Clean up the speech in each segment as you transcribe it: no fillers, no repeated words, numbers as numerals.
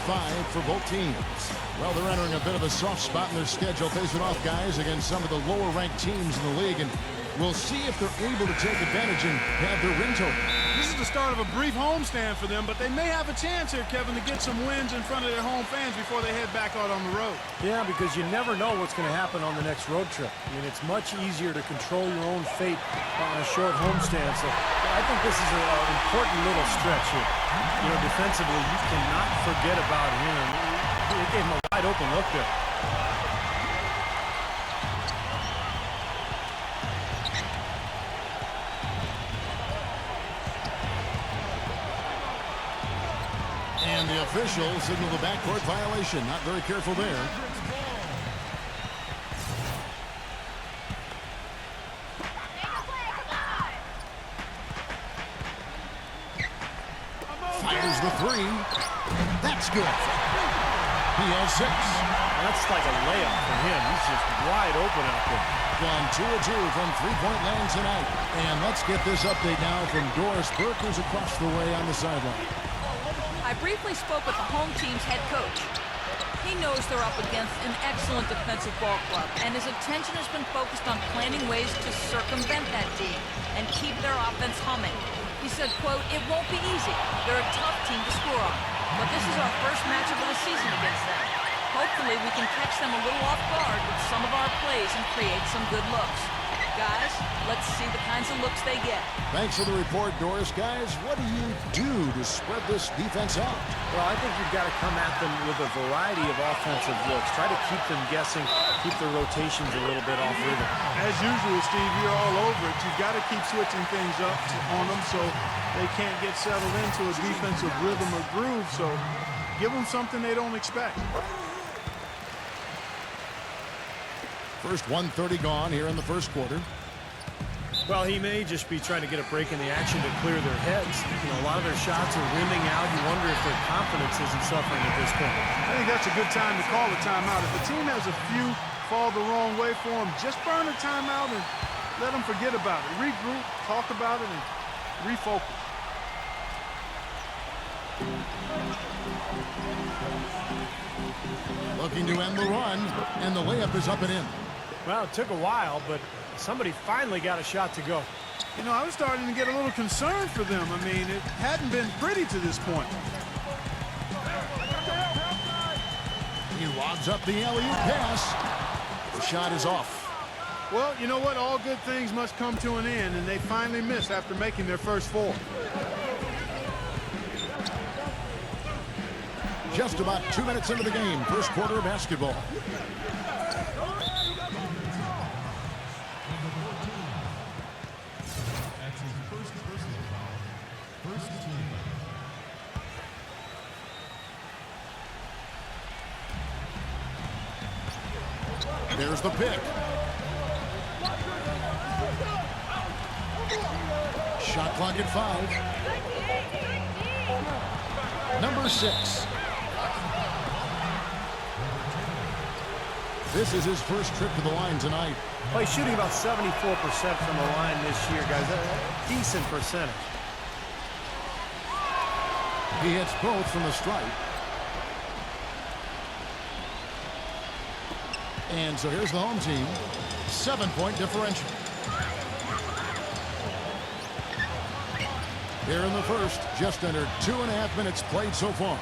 5 for both teams. Well, they're entering a bit of a soft spot in their schedule, facing off guys against some of the lower-ranked teams in the league, and we'll see if they're able to take advantage and have their win total. This is the start of a brief homestand for them, but they may have a chance here, Kevin, to get some wins in front of their home fans before they head back out on the road. Yeah, because you never know what's going to happen on the next road trip. I mean, it's much easier to control your own fate on a short homestand, so I think this is an important little stretch here. You know, defensively, you cannot forget about him. It gave him a wide open look there. And the official signaled the backcourt violation. Not very careful there. Fires the three. That's good. He has 6. That's like a layup for him. He's just wide open out there. Gone 2 of 2 from three-point land tonight. And let's get this update now from Doris Burke, who's across the way on the sideline. I briefly spoke with the home team's head coach. He knows they're up against an excellent defensive ball club, and his attention has been focused on planning ways to circumvent that D and keep their offense humming. He said, quote, "It won't be easy. They're a tough team to score on, but this is our first matchup of the season against them. Hopefully we can catch them a little off guard with some of our plays and create some good looks. Guys, let's see the kinds of looks they get." Thanks for the report, Doris. Guys, what do you do to spread this defense out? Well, I think you've got to come at them with a variety of offensive looks. Try to keep them guessing, keep their rotations a little bit off rhythm. As usual, Steve, you're all over it. You've got to keep switching things up on them so they can't get settled into a defensive rhythm or groove. So give them something they don't expect. First 1:30 gone here in the first quarter. Well, he may just be trying to get a break in the action to clear their heads. You know, a lot of their shots are rimming out. You wonder if their confidence isn't suffering at this point. I think that's a good time to call a timeout. If the team has a few fall the wrong way for them, just burn a timeout and let them forget about it. Regroup, talk about it, and refocus. Looking to end the run, and the layup is up and in. Well, it took a while, but somebody finally got a shot to go. You know, I was starting to get a little concerned for them. I mean, it hadn't been pretty to this point. He lobs up the alley-oop pass. The shot is off. Well, you know what? All good things must come to an end, and they finally miss after making their first 4. Just about 2 minutes into the game, first quarter of basketball. There's the pick. Shot clock at 5. Number 6. This is his first trip to the line tonight. Well, he's shooting about 74% from the line this year, guys. A decent percentage. He hits both from the stripe. And so here's the home team. 7-point differential. Here in the first, just under 2.5 minutes played so far.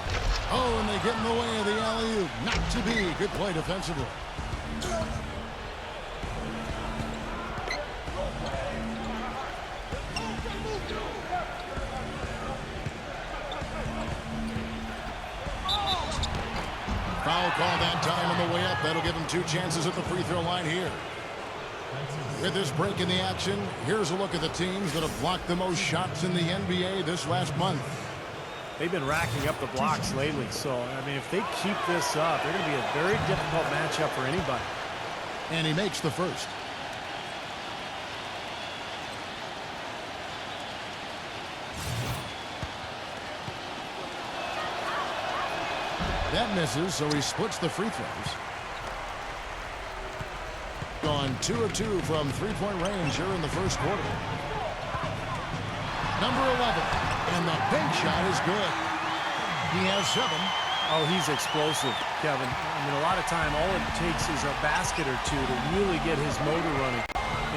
Oh, and they get in the way of the alley-oop. Not to be. Good play defensively. Foul call that time on the way up. That'll give him 2 chances at the free throw line here. With this break in the action, here's a look at the teams that have blocked the most shots in the NBA this last month. They've been racking up the blocks lately, so, I mean, if they keep this up, they're going to be a very difficult matchup for anybody. And he makes the first. That misses, so he splits the free throws. Gone 2 of 2 from three-point range here in the first quarter. Number 11, and the bank shot is good. He has 7, Oh, he's explosive, Kevin. I mean, a lot of time, all it takes is a basket or two to really get his motor running.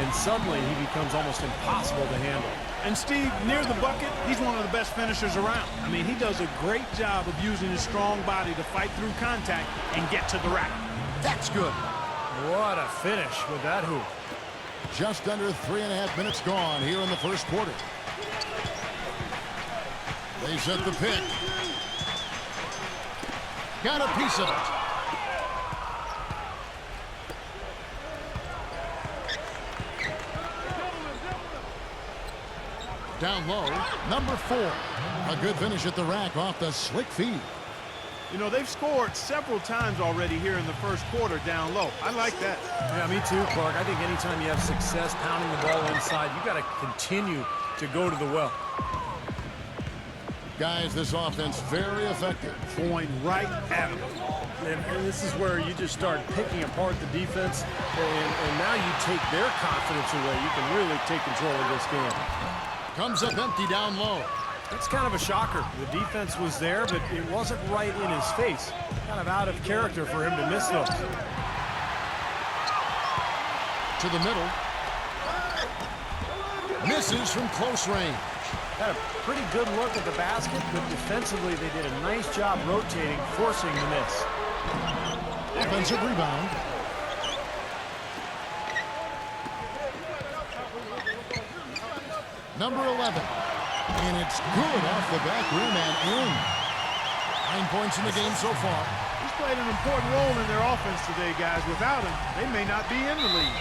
And suddenly, he becomes almost impossible to handle. And Steve, near the bucket, he's one of the best finishers around. I mean, he does a great job of using his strong body to fight through contact and get to the rack. That's good. What a finish with that hoop. Just under 3.5 minutes gone here in the first quarter. They set the pick. Got a piece of it. Down low, number 4. A good finish at the rack off the slick feed. You know, they've scored several times already here in the first quarter down low. I like that. Yeah, me too, Clark. I think anytime you have success pounding the ball inside, you've got to continue to go to the well. Guys, this offense very effective. Going right at him. And this is where you just start picking apart the defense, and now you take their confidence away. You can really take control of this game. Comes up empty down low. That's kind of a shocker. The defense was there, but it wasn't right in his face. Kind of out of character for him to miss those. To the middle. Misses from close range. Had a pretty good look at the basket, but defensively they did a nice job rotating, forcing the miss. Offensive rebound. Number 11. And it's good off the back rim and in. 9 points in the game so far. He's played an important role in their offense today, guys. Without him, they may not be in the league.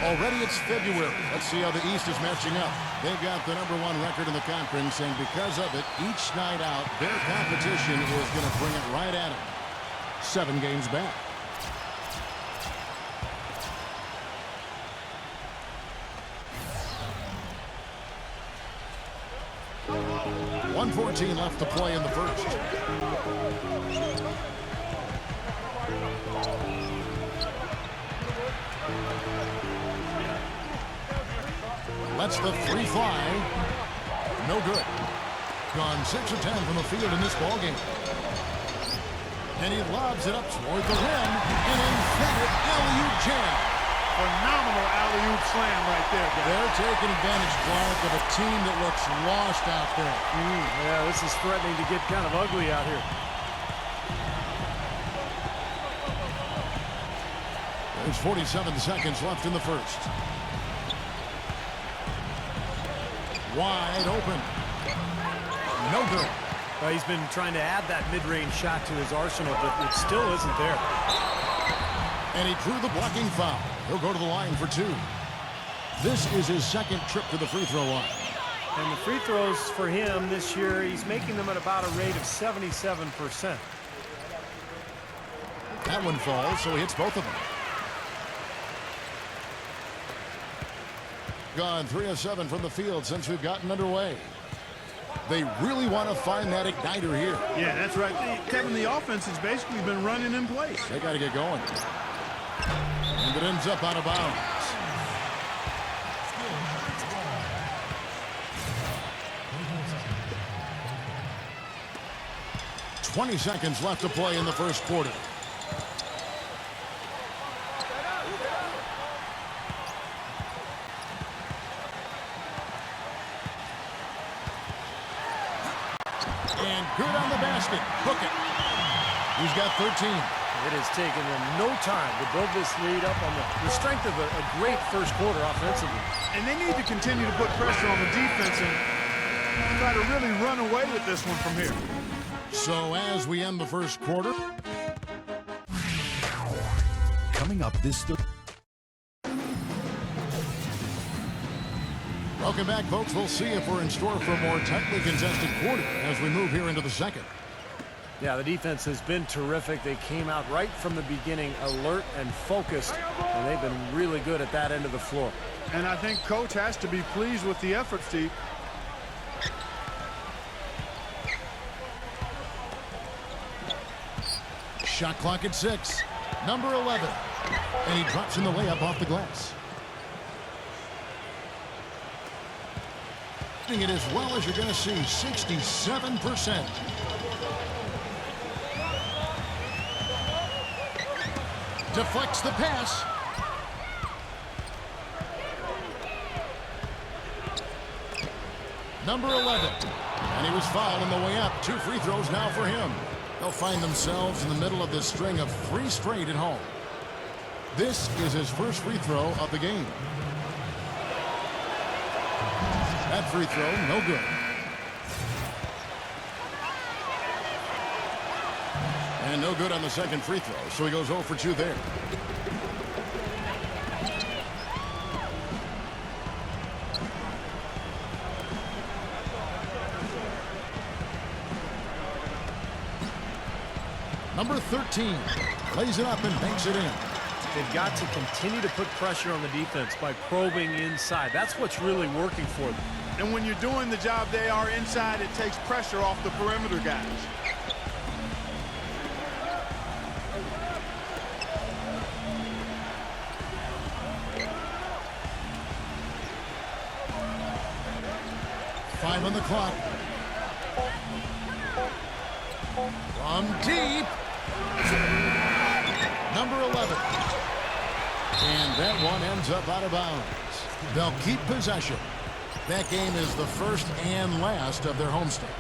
Already it's February. Let's see how the East is matching up. They've got the number 1 record in the conference, and because of it, each night out, their competition is going to bring it right at them. 7 games back. .114 left to play in the first. Lets the 3 fly. No good. Gone 6 of 10 from the field in this ballgame. And he lobs it up toward the rim. An inflated alley-oop jam. Phenomenal alley-oop slam right there, guys. They're taking advantage, Clark, of a team that looks lost out there. Yeah, this is threatening to get kind of ugly out here. There's 47 seconds left in the first. Wide open. No good. Well, he's been trying to add that mid-range shot to his arsenal, but it still isn't there. And he drew the blocking foul. He'll go to the line for 2. This is his second trip to the free throw line. And the free throws for him this year, he's making them at about a rate of 77%. That one falls, so he hits both of them. Gone 3 of 7 from the field since we've gotten underway. They really want to find that igniter here. Yeah, that's right. Kevin, the offense has basically been running in place. They got to get going. And it ends up out of bounds. .20 seconds left to play in the first quarter. And good on the basket. Book it. He's got 13. It has taken them no time to build this lead up on the strength of a great first quarter offensively. And they need to continue to put pressure on the defense and try to really run away with this one from here. So as we end the first quarter. Coming up this Welcome back, folks. We'll see if we're in store for a more tightly contested quarter as we move here into the second. Yeah, the defense has been terrific. They came out right from the beginning alert and focused, and they've been really good at that end of the floor. And I think Coach has to be pleased with the effort, Steve. Shot clock at 6. Number 11. And he drops in the layup off the glass. shooting it as well as you're going to see, 67%. Deflects the pass. Number 11. And he was fouled on the way up. 2 free throws now for him. They'll find themselves in the middle of this string of 3 straight at home. This is his first free throw of the game. That free throw, no good. And no good on the second free throw, so he goes 0 for 2 there. Number 13 lays it up and banks it in. They've got to continue to put pressure on the defense by probing inside. That's what's really working for them. And when you're doing the job they are inside, it takes pressure off the perimeter guys. Five on the clock. From deep. Number 11. And that one ends up out of bounds. They'll keep possession. That game is the first and last of their homestand.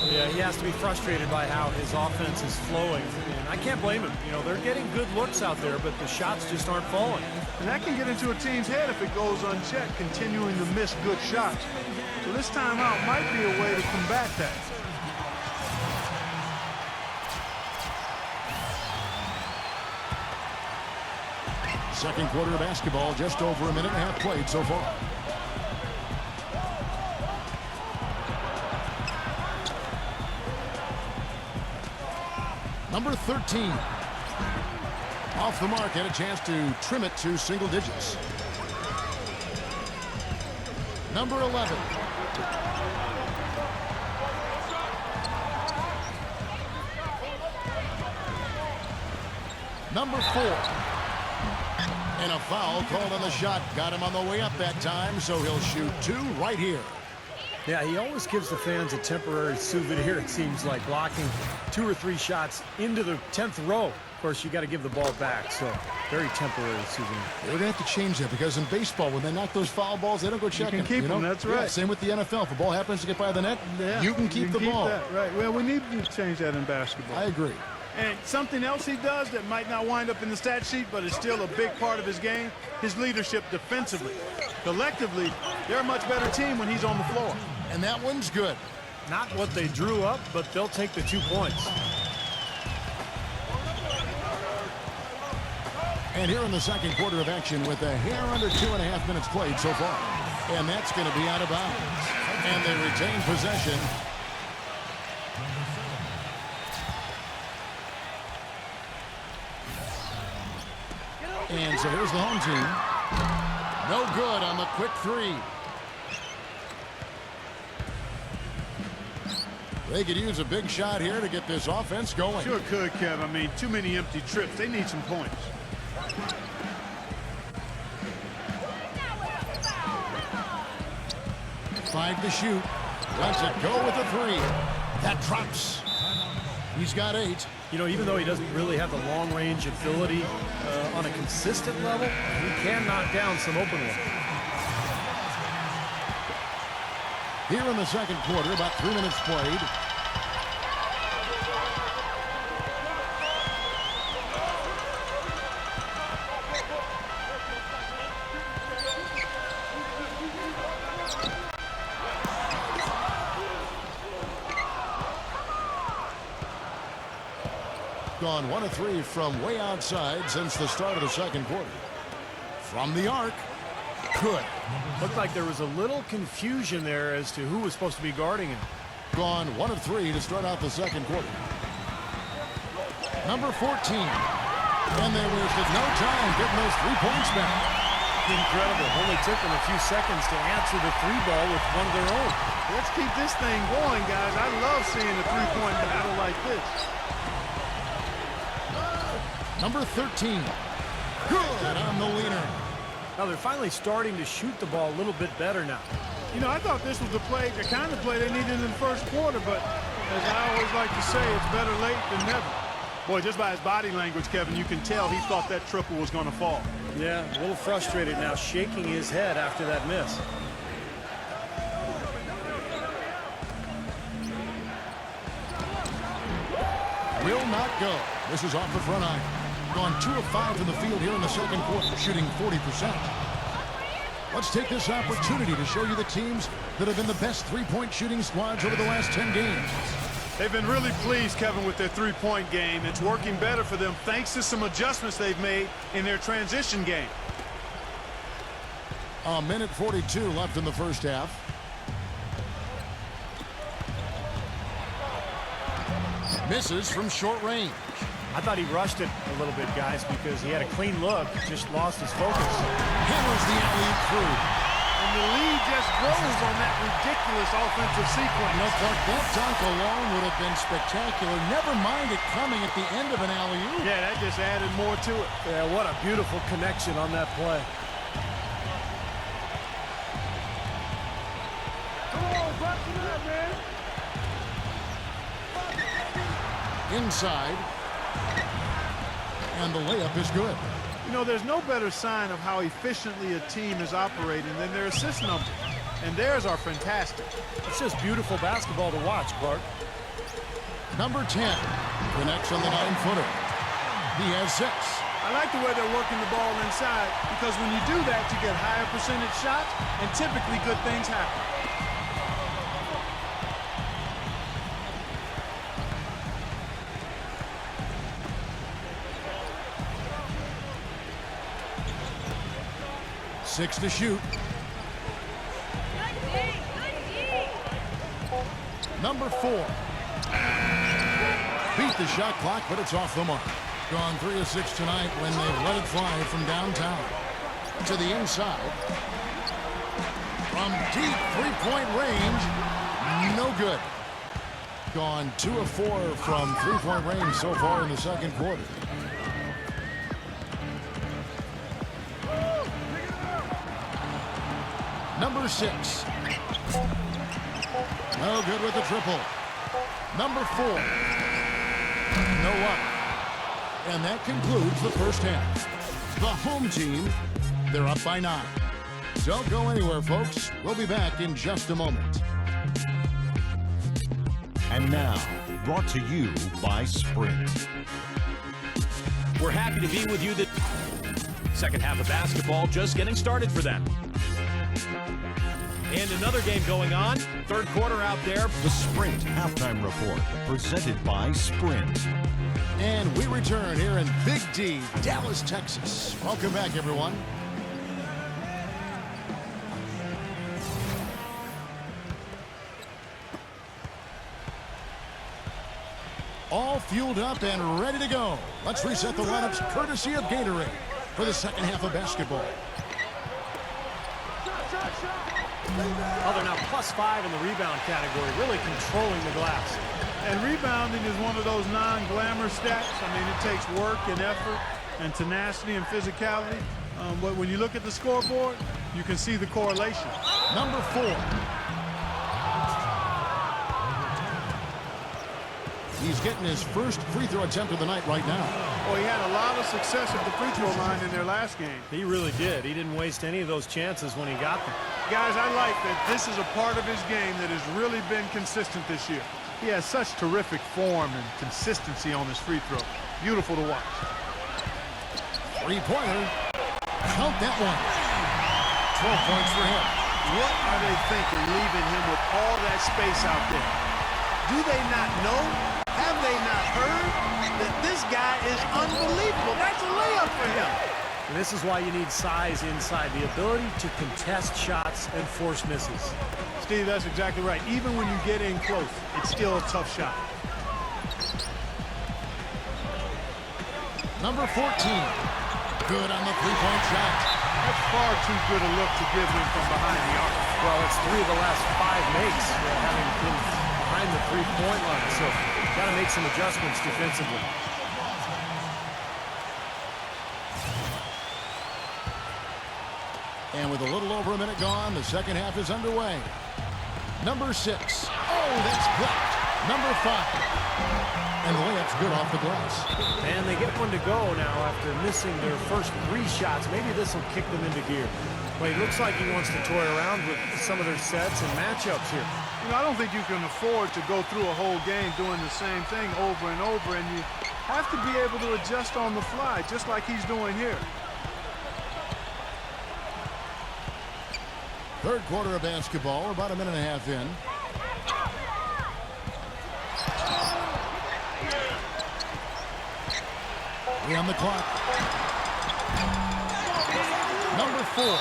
Yeah, he has to be frustrated by how his offense is flowing. And I can't blame him. You know, they're getting good looks out there, but the shots just aren't falling. And that can get into a team's head if it goes unchecked, continuing to miss good shots. So this timeout might be a way to combat that. Second quarter of basketball, just over a minute and a half played so far. Number 13. Off the mark, had a chance to trim it to single digits. Number 11. Number 4. And a foul called on the shot. Got him on the way up that time, so he'll shoot 2 right here. Yeah, he always gives the fans a temporary souvenir, it seems like, blocking 2 or 3 shots into the 10th row. Of course, you got to give the ball back, so very temporary souvenir. They're going to have to change that because in baseball, when they knock those foul balls, they don't go checking. You can keep them, that's right. Yeah, same with the NFL. If a ball happens to get by the net, Yeah, you can keep the ball. That, right. Well, we need to change that in basketball. I agree. And something else he does that might not wind up in the stat sheet, but is still a big part of his game, his leadership defensively. Collectively, they're a much better team when he's on the floor. And that one's good. Not what they drew up, but they'll take the 2 points. And here in the second quarter of action with a hair under 2.5 minutes played so far. And that's going to be out of bounds. And they retain possession. And so here's the home team. No good on the quick 3. They could use a big shot here to get this offense going. Sure could, Kev. I mean, too many empty trips. They need some points. Five to shoot. Lets it go with a 3. That drops. He's got 8. You know, even though he doesn't really have the long-range ability on a consistent level, he can knock down some open ones. Here in the second quarter, about 3 minutes played. Gone 1 of 3 from way outside since the start of the second quarter. From the arc. Good. Looked like there was a little confusion there as to who was supposed to be guarding him. Gone 1 of 3 to start out the second quarter. Number 14. And they wasted no time getting those 3 points back. Incredible. Only took them a few seconds to answer the 3 ball with one of their own. Let's keep this thing going, guys. I love seeing a 3-point battle like this. Number 13. Good on the leaner. Now they're finally starting to shoot the ball a little bit better now. You know, I thought this was the kind of play they needed in the first quarter, but as I always like to say, it's better late than never. Boy, just by his body language, Kevin, you can tell he thought that triple was going to fall. Yeah, a little frustrated now, shaking his head after that miss. Will not go. This is off the front iron. Gone 2 of 5 from the field here in the second quarter, shooting 40%. Let's take this opportunity to show you the teams that have been the best three-point shooting squads over the last 10 games. They've been really pleased, Kevin, with their three-point game. It's working better for them thanks to some adjustments they've made in their transition game. A minute 42 left in the first half. Misses from short range. I thought he rushed it a little bit, guys, because he had a clean look, just lost his focus. Hammers the alley through. And the lead just grows on that ridiculous offensive sequence. No, Clark, that dunk alone would have been spectacular. Never mind it coming at the end of an alley-oop. Yeah, that just added more to it. Yeah, what a beautiful connection on that play. Come on, back to that, man. Inside. And the layup is good. You know, there's no better sign of how efficiently a team is operating than their assist numbers. And theirs are fantastic. It's just beautiful basketball to watch, Clark. Number 10 connects on the 9-footer. He has 6. I like the way they're working the ball inside because when you do that, you get higher percentage shots, and typically good things happen. Six to shoot. Number 4. Beat the shot clock, but it's off the mark. Gone 3 of 6 tonight when they've let it fly from downtown. To the inside. From deep three-point range, no good. Gone 2 of 4 from three-point range so far in the second quarter. Number 6. No good with the triple. Number 4. No luck. And that concludes the first half. The home team, they're up by 9. Don't go anywhere, folks. We'll be back in just a moment. And now, brought to you by Sprint. We're happy to be with you. The second half of basketball just getting started for them. And another game going on. Third quarter out there. The Sprint Halftime Report, presented by Sprint. And we return here in Big D, Dallas, Texas. Welcome back, everyone. All fueled up and ready to go. Let's reset the lineups courtesy of Gatorade for the second half of basketball. Oh, they're now +5 in the rebound category, really controlling the glass. And rebounding is one of those non-glamour stats. I mean, it takes work and effort and tenacity and physicality. But when you look at the scoreboard, you can see the correlation. Number 4. He's getting his first free throw attempt of the night right now. Well, he had a lot of success at the free throw line in their last game. He really did. He didn't waste any of those chances when he got them. Guys, I like that this is a part of his game that has really been consistent this year. He has such terrific form and consistency on his free throw. Beautiful to watch. Three-pointer. Count that one. 12 points for him. What are they thinking leaving him with all that space out there? Do they not know? Have they not heard that this guy is unbelievable? That's a layup for him. And this is why you need size inside, the ability to contest shots and force misses. Steve, that's exactly right. Even when you get in close, it's still a tough shot. Number 14. Good on the three-point shot. That's far too good a look to give him from behind the arc. Well, it's 3 of the last 5 makes having been behind the three-point line, so got to make some adjustments defensively. And with a little over a minute gone, the second half is underway. Number 6. Oh, that's blocked. Number 5. And the layup's good off the glass. And they get one to go now after missing their first 3 shots. Maybe this will kick them into gear. But he looks like he wants to toy around with some of their sets and matchups here. You know, I don't think you can afford to go through a whole game doing the same thing over and over, and you have to be able to adjust on the fly, just like he's doing here. Third quarter of basketball, about a minute and a half in. We on the clock. Number 4.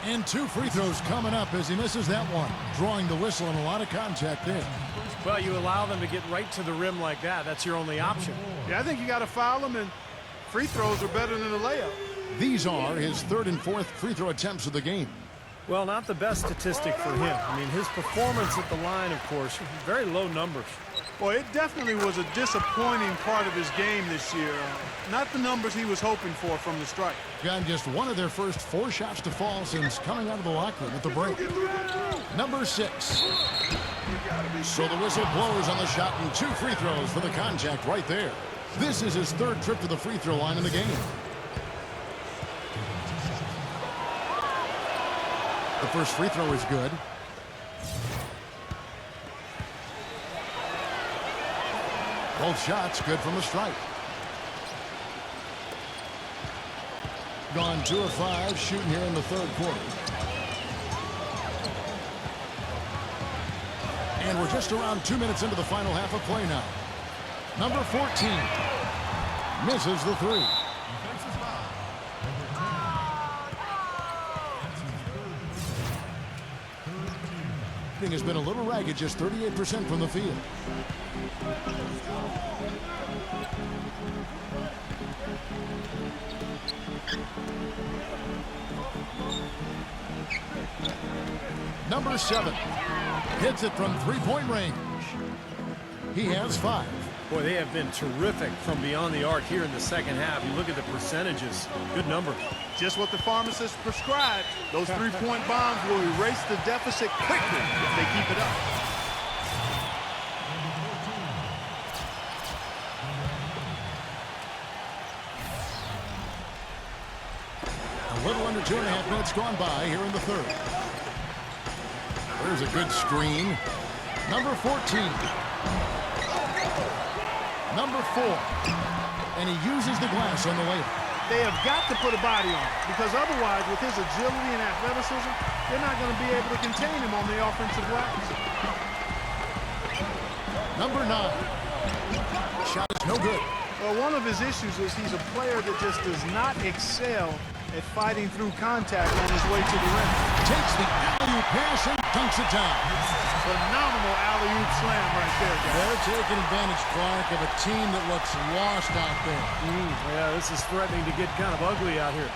And 2 free throws coming up as he misses that one. Drawing the whistle and a lot of contact there. Well, you allow them to get right to the rim like that. That's your only option. Yeah, I think you got to foul him, and free throws are better than a layup. These are his 3rd and 4th free throw attempts of the game. Well, not the best statistic for him. I mean, his performance at the line, of course, very low numbers. Well, it definitely was a disappointing part of his game this year. Not the numbers he was hoping for from the strike. Got just one of their first 4 shots to fall since coming out of the locker room at the break. Number 6. So the whistle blows on the shot and 2 free throws for the contact right there. This is his 3rd trip to the free throw line in the game. The first free throw is good. Both shots good from the strike. Gone 2 of 5 shooting here in the 3rd quarter. And we're just around 2 minutes into the final half of play now. Number 14 misses the 3. Has been a little ragged, just 38% from the field. Number 7 hits it from 3-point range. He has 5. Boy, they have been terrific from beyond the arc here in the second half. You look at the percentages. Good number. Just what the pharmacist prescribed. Those 3-point bombs will erase the deficit quickly if they keep it up. A little under 2.5 minutes gone by here in the 3rd. There's a good screen. Number 14. Number 4. And he uses the glass on the layup. They have got to put a body on it, because otherwise, with his agility and athleticism, they're not going to be able to contain him on the offensive glass. Number 9. Shot is no good. Well, one of his issues is he's a player that just does not excel at fighting through contact on his way to the rim. Takes the alley-oop pass and dunks it down. Phenomenal alley-oop slam right there, guys. They're taking advantage, Clark, of a team that looks lost out there. Yeah, this is threatening to get kind of ugly out here.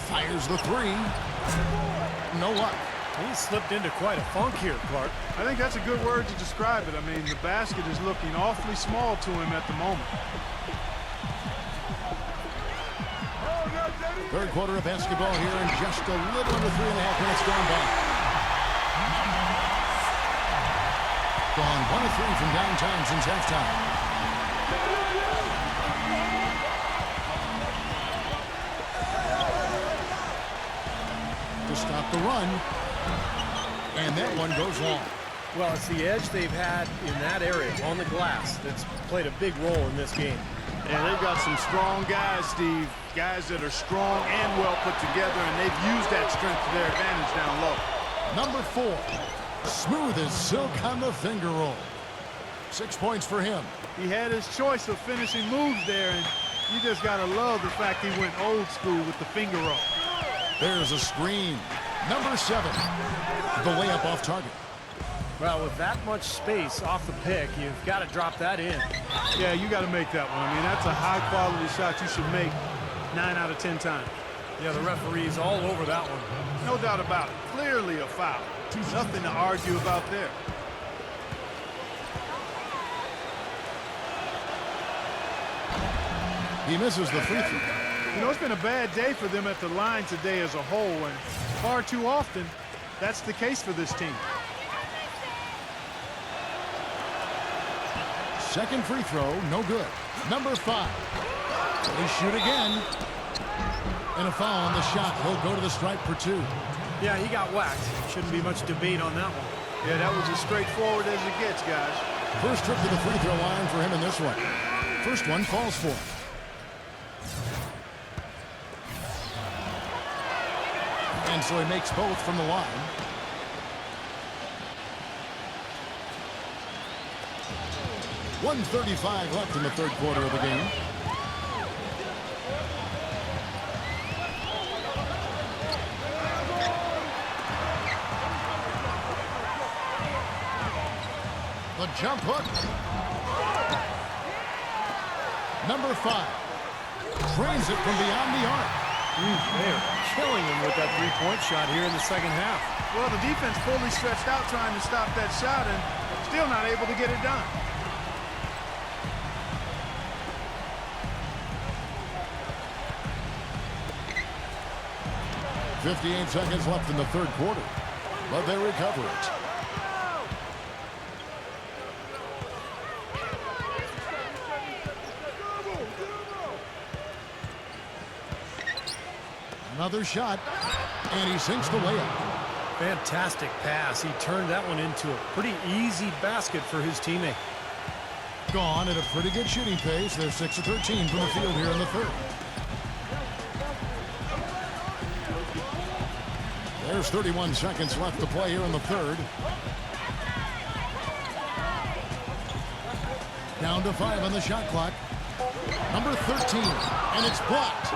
Fires the 3. No luck. He slipped into quite a funk here, Clark. I think that's a good word to describe it. I mean, the basket is looking awfully small to him at the moment. 3rd quarter of basketball here and just a little under 3.5 minutes gone by. Gone 1 of 3 from downtown since halftime. To stop the run. And that one goes long. Well, it's the edge they've had in that area on the glass that's played a big role in this game. And they've got some strong guys, Steve. Guys that are strong and well put together, and they've used that strength to their advantage down low. Number 4. Smooth as silk on the finger roll. 6 points for him. He had his choice of finishing moves there, and you just got to love the fact he went old school with the finger roll. There's a screen. Number 7. The layup off target. Well, with that much space off the pick, you've got to drop that in. Yeah, you got to make that one. I mean, that's a high-quality shot you should make 9 out of 10 times. Yeah, the referee's all over that one. No doubt about it. Clearly a foul. Nothing to argue about there. He misses the free throw. You know, it's been a bad day for them at the line today as a whole, and far too often that's the case for this team. Second free throw, no good. Number 5. They shoot again. And a foul on the shot. He'll go to the stripe for 2. Yeah, he got whacked. Shouldn't be much debate on that one. Yeah, that was as straightforward as it gets, guys. First trip to the free throw line for him in this one. First one falls for him. And so he makes both from the line. .135 left in the third quarter of the game. The jump hook. Number 5. Drains it from beyond the arc. They are killing him with that three-point shot here in the second half. Well, the defense fully stretched out trying to stop that shot and still not able to get it done. .58 seconds left in the third quarter, but they recover it. Another shot, and he sinks the layup. Fantastic pass. He turned that one into a pretty easy basket for his teammate. Gone at a pretty good shooting pace. They're 6 of 13 from the field here in the third. There's 31 seconds left to play here in the third. Down to 5 on the shot clock. Number 13, and it's blocked.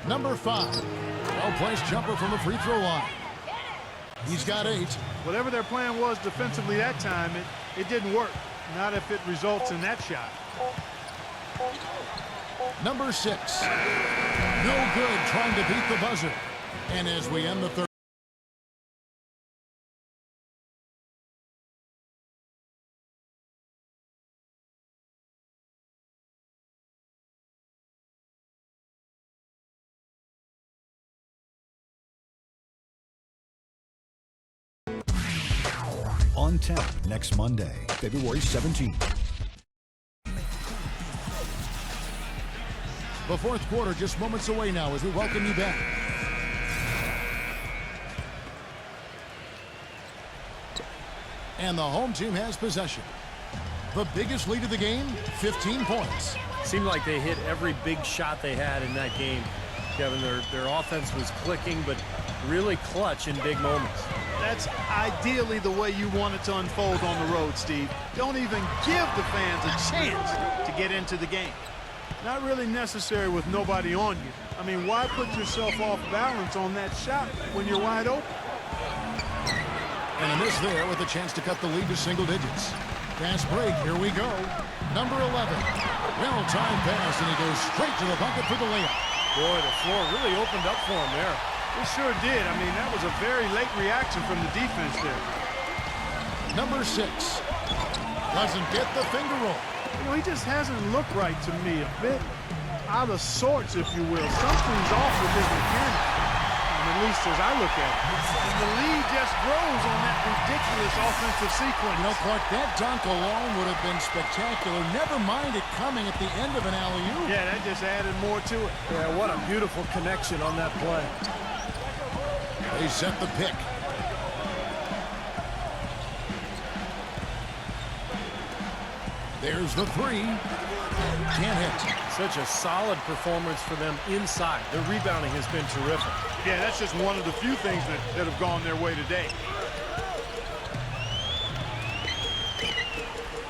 Number 5, well-placed jumper from the free throw line. He's got 8. Whatever their plan was defensively that time, it didn't work. Not if it results in that shot. Number 6, no good trying to beat the buzzer. And as we end the third. On tap next Monday, February 17th. The fourth quarter just moments away now as we welcome you back. And the home team has possession. The biggest lead of the game, 15 points. Seemed like they hit every big shot they had in that game. Kevin, their offense was clicking, but really clutch in big moments. That's ideally the way you want it to unfold on the road, Steve. Don't even give the fans a chance to get into the game. Not really necessary with nobody on you. I mean, why put yourself off balance on that shot when you're wide open? And a miss there with a chance to cut the lead to single digits. Fast break, here we go. Number 11, well-timed pass, and he goes straight to the bucket for the layup. Boy, the floor really opened up for him there. It sure did. I mean, that was a very late reaction from the defense there. Number 6, doesn't get the finger roll. You know, he just hasn't looked right to me. A bit out of sorts, if you will. Something's off with his mechanics, at least as I look at it. And the lead just grows on that ridiculous offensive sequence. You know, Clark, that dunk alone would have been spectacular. Never mind it coming at the end of an alley-oop. Yeah, that just added more to it. Yeah, what a beautiful connection on that play. They set the pick. There's the 3. Can't hit. Such a solid performance for them inside. Their rebounding has been terrific. Yeah, that's just one of the few things that have gone their way today.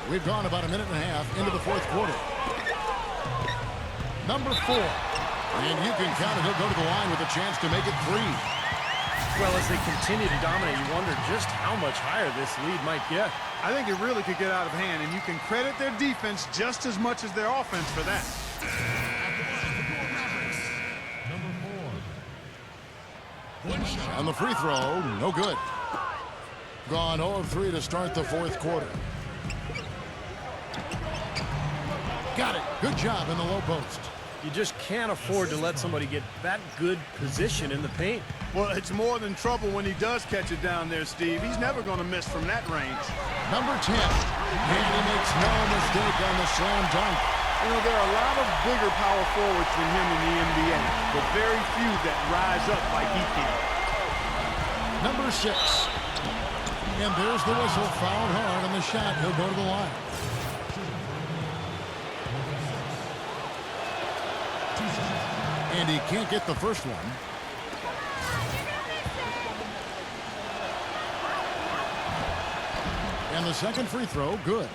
We've gone about a minute and a half into the fourth quarter. Number 4. And you can count it. He'll go to the line with a chance to make it 3. Well, as they continue to dominate, you wonder just how much higher this lead might get. I think it really could get out of hand, and you can credit their defense just as much as their offense for that. And the free throw, no good. Gone 0 of 3 to start the fourth quarter. Got it. Good job in the low post. You just can't afford to let somebody get that good position in the paint. Well, it's more than trouble when he does catch it down there, Steve. He's never going to miss from that range. Number 10. And he makes no mistake on the slam dunk. You know, there are a lot of bigger power forwards than him in the NBA, but very few that rise up like he can. Number 6. And there's the whistle. Fouled hard on the shot. He'll go to the line. And he can't get the first one. And the second free throw, good.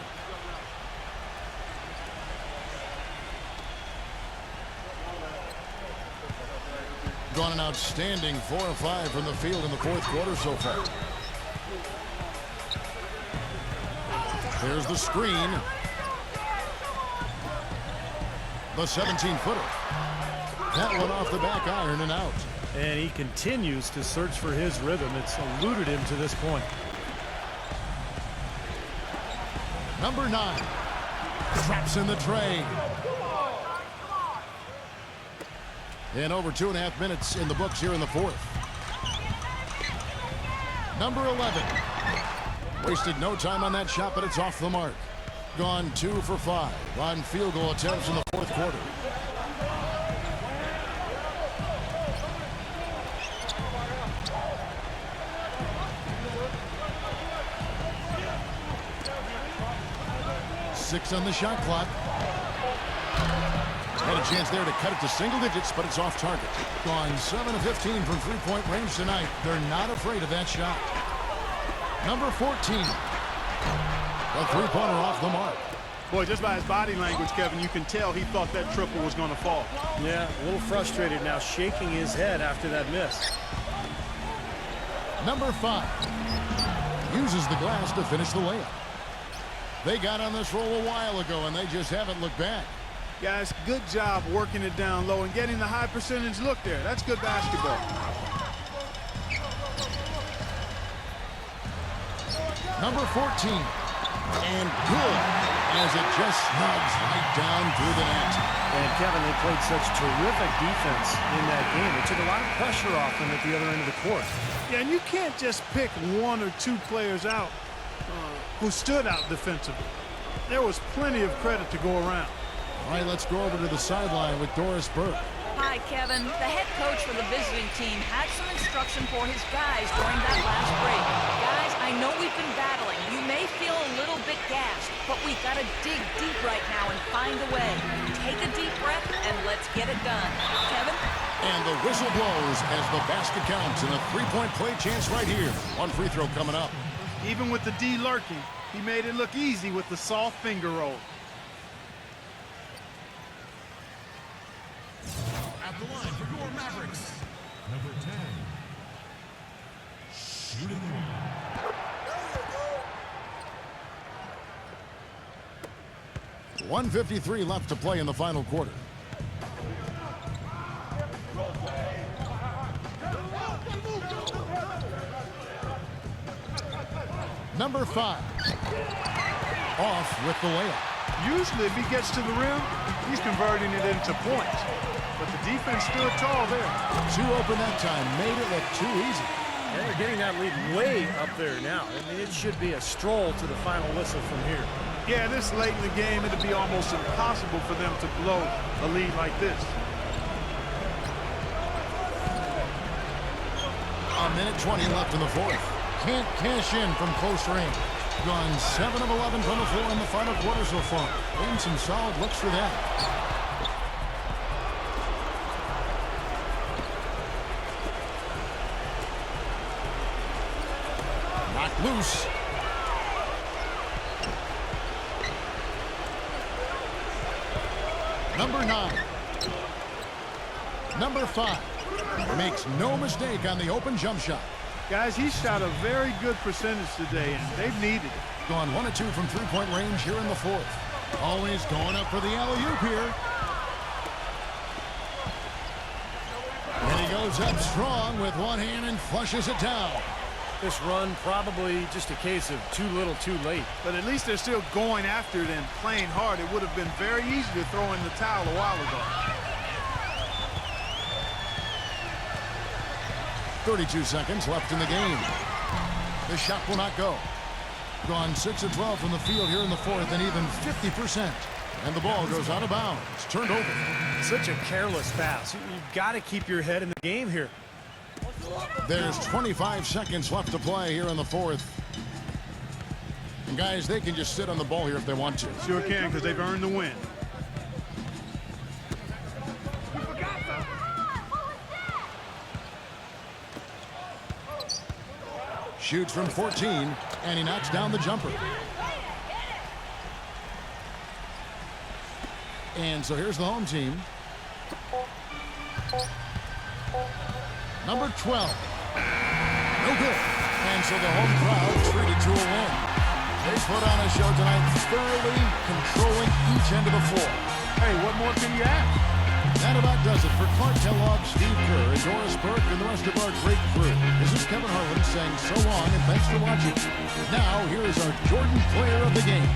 Gone an outstanding 4 of 5 from the field in the fourth quarter so far. There's the screen. The 17-footer. That one off the back iron and out. And he continues to search for his rhythm. It's eluded him to this point. Number 9. Traps in the tray. And over 2.5 minutes in the books here in the fourth. Number 11. Wasted no time on that shot, but it's off the mark. Gone 2 for 5 on field goal attempts in the fourth quarter. Six on the shot clock. Had a chance there to cut it to single digits, but it's off target. Gone 7 of 15 from three-point range tonight. They're not afraid of that shot. Number 14. A three-pointer off the mark. Boy, just by his body language, Kevin, you can tell he thought that triple was going to fall. Yeah, a little frustrated now, shaking his head after that miss. Number 5. Uses the glass to finish the layup. They got on this roll a while ago, and they just haven't looked back. Guys, good job working it down low and getting the high percentage look there. That's good basketball. Number 14. And good, as it just snugs right down through the net. And Kevin, they played such terrific defense in that game. It took a lot of pressure off them at the other end of the court. Yeah, and you can't just pick 1 or 2 players out who stood out defensively. There was plenty of credit to go around. All right, let's go over to the sideline with Doris Burke. Hi, Kevin. The head coach for the visiting team had some instruction for his guys during that last break. Guys, I know we've been battling. You may feel a little bit gassed, but we've got to dig deep right now and find a way. Take a deep breath, and let's get it done. Kevin? And the whistle blows as the basket counts, and a three-point play chance right here. One free throw coming up. Even with the D lurking, he made it look easy with the soft finger roll. At the line for your Mavericks, number 10, shooting. 1:53 left to play in the final quarter. Number 5. Off with the layup. Usually if he gets to the rim, he's converting it into points. But the defense stood tall there. Too open that time. Made it look too easy. And they're getting that lead way up there now. I mean, it should be a stroll to the final whistle from here. Yeah, this late in the game, it'd be almost impossible for them to blow a lead like this. A minute 20 left in the fourth. Can't cash in from close range. Gone 7 of 11 from the floor in the final quarter so far. Getting some solid looks for that. Knocked loose. Number 9. Number 5. Makes no mistake on the open jump shot. Guys, he shot a very good percentage today, and they've needed it. Gone 1 of 2 from three-point range here in the fourth. Always going up for the alley-oop here. And he goes up strong with one hand and flushes it down. This run probably just a case of too little too late. But at least they're still going after it and playing hard. It would have been very easy to throw in the towel a while ago. 32 seconds left in the game. The shot will not go. Gone 6 of 12 from the field here in the fourth, and even 50%. And the ball goes out of bounds. Turned over. Such a careless pass. You've got to keep your head in the game here. There's 25 seconds left to play here in the fourth. And guys, they can just sit on the ball here if they want to. Sure can, because they've earned the win. Shoots from 14, and he knocks down the jumper. And so here's the home team. Number 12. No good. And so the home crowd treated to a win. They put on a show tonight, thoroughly controlling each end of the floor. Hey, what more can you ask? That about does it for Clark Kellogg, Steve Kerr, and Doris Burke, and the rest of our great crew. This is Kevin Harlan saying so long and thanks for watching. Now, here is our Jordan player of the game.